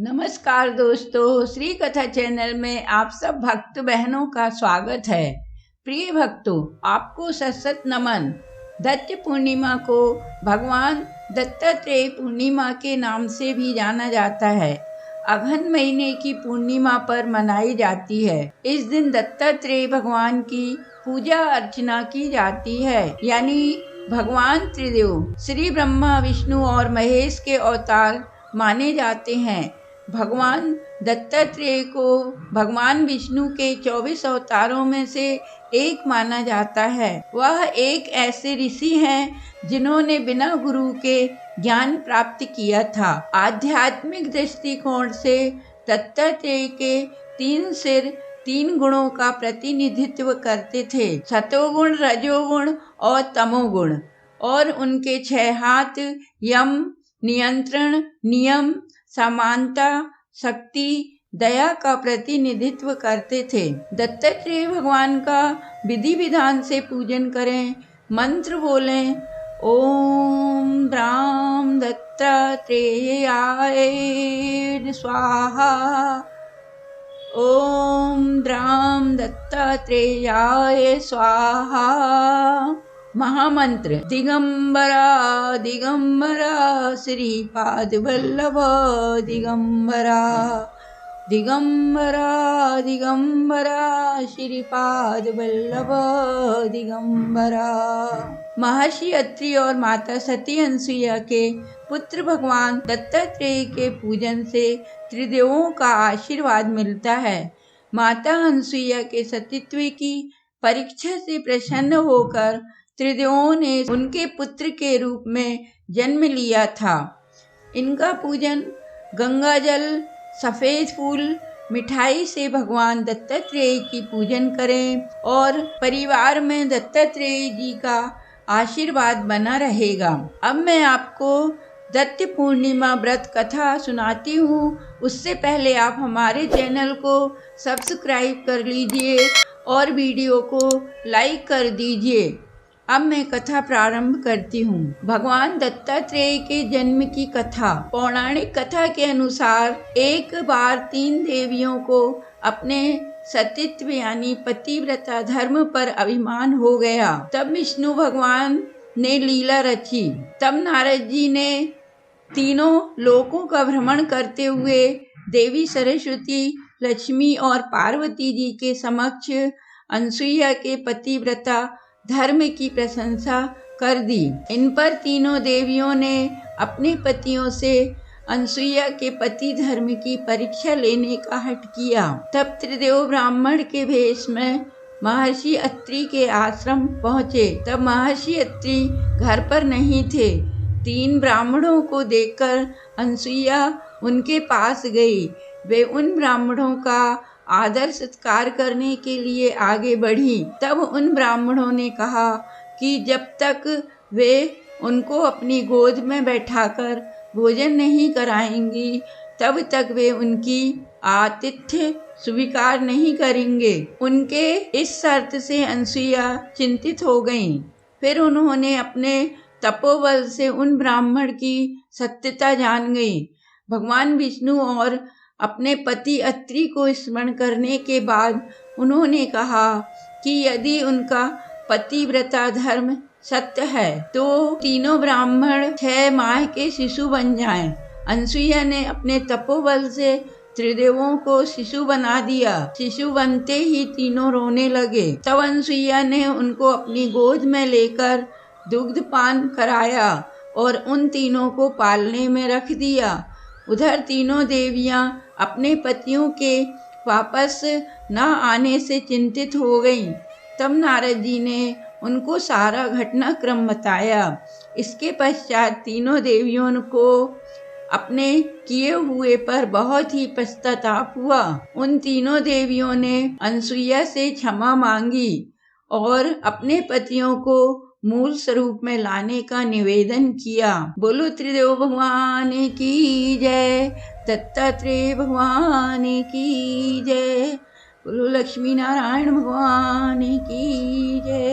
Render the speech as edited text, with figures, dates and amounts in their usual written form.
नमस्कार दोस्तों, श्री कथा चैनल में आप सब भक्त बहनों का स्वागत है। प्रिय भक्तों, आपको सत नमन। दत्त पूर्णिमा को भगवान दत्तात्रेय पूर्णिमा के नाम से भी जाना जाता है। अघन महीने की पूर्णिमा पर मनाई जाती है। इस दिन दत्तात्रेय भगवान की पूजा अर्चना की जाती है, यानी भगवान त्रिदेव श्री ब्रह्मा, विष्णु और महेश के अवतार माने जाते हैं। भगवान दत्तात्रेय को भगवान विष्णु के 24 अवतारों में से एक माना जाता है। वह एक ऐसे ऋषि हैं जिन्होंने बिना गुरु के ज्ञान प्राप्त किया था। आध्यात्मिक दृष्टिकोण से दत्तात्रेय के 3 सिर 3 गुणों का प्रतिनिधित्व करते थे, सतोगुण, रजोगुण और तमोगुण, और उनके 6 हाथ यम, नियंत्रण, नियम, समानता, शक्ति, दया का प्रतिनिधित्व करते थे। दत्तात्रेय भगवान का विधि विधान से पूजन करें। मंत्र बोलें, ओम ब्राह्म दत्तात्रेयाय स्वाहा, ओम ब्राह्म दत्तात्रेयाय स्वाहा। महामंत्र, दिगंबरा दिगंबरा श्रीपाद वल्लभ दिगंबरा, दिगंबरा दिगंबरा श्रीपाद वल्लभ दिगंबरा। महर्षि अत्रि और माता सती अनसुईया के पुत्र भगवान दत्तात्रेय के पूजन से त्रिदेवों का आशीर्वाद मिलता है। माता अनसुईया के सतीत्व की परीक्षा से प्रसन्न होकर त्रिदेवों ने उनके पुत्र के रूप में जन्म लिया था। इनका पूजन गंगा जल, सफेद फूल, मिठाई से भगवान दत्तात्रेय की पूजन करें और परिवार में दत्तात्रेय जी का आशीर्वाद बना रहेगा। अब मैं आपको दत्त पूर्णिमा व्रत कथा सुनाती हूँ। उससे पहले आप हमारे चैनल को सब्सक्राइब कर लीजिए और वीडियो को लाइक कर दीजिए। अब मैं कथा प्रारंभ करती हूँ। भगवान दत्तात्रेय के जन्म की कथा। पौराणिक कथा के अनुसार एक बार 3 देवियों को अपने सतीत्व यानी पतिव्रता धर्म पर अभिमान हो गया। तब विष्णु भगवान ने लीला रची। तब नारद जी ने तीनों लोकों का भ्रमण करते हुए देवी सरस्वती, लक्ष्मी और पार्वती जी के समक्ष अनसुईया के पतिव्रता धर्म की प्रशंसा कर दी। इन पर तीनों देवियों ने अपने पतियों से अनसुईया के पति धर्म की परीक्षा लेने का हठ किया। तब त्रिदेव ब्राह्मण के भेष में महर्षि अत्रि के आश्रम पहुँचे। तब महर्षि अत्रि घर पर नहीं थे। 3 ब्राह्मणों को देखकर अनसुईया उनके पास गई। वे उन ब्राह्मणों का आदर सत्कार करने के लिए आगे बढ़ी। तब उन ब्राह्मणों ने कहा कि जब तक वे उनको अपनी गोद में बैठाकर भोजन नहीं कराएंगी, तब तक वे उनकी आतिथ्य स्वीकार नहीं करेंगे। उनके इस शर्त से अनसुईया चिंतित हो गईं। फिर उन्होंने अपने तपोबल से उन ब्राह्मण की सत्यता जान गई। भगवान विष्णु और अपने पति अत्रि को स्मरण करने के बाद उन्होंने कहा कि यदि उनका पतिव्रता धर्म सत्य है तो तीनों ब्राह्मण 6 माह के शिशु बन जाएं। अनसुईया ने अपने तपोबल से त्रिदेवों को शिशु बना दिया। शिशु बनते ही तीनों रोने लगे। तब अनसुईया ने उनको अपनी गोद में लेकर दुग्धपान कराया और उन तीनों को पालने में रख दिया। उधर तीनों देवियां अपने पतियों के वापस न आने से चिंतित हो गईं। तब नारद जी ने उनको सारा घटनाक्रम बताया। इसके पश्चात तीनों देवियों को अपने किए हुए पर बहुत ही पश्चाताप हुआ। उन तीनों देवियों ने अनसुईया से क्षमा मांगी और अपने पतियों को मूल स्वरूप में लाने का निवेदन किया। बोलो त्रिदेव भगवान की जय, दत्तात्रेय भगवान की जय, बोलो लक्ष्मी नारायण भगवान की जय।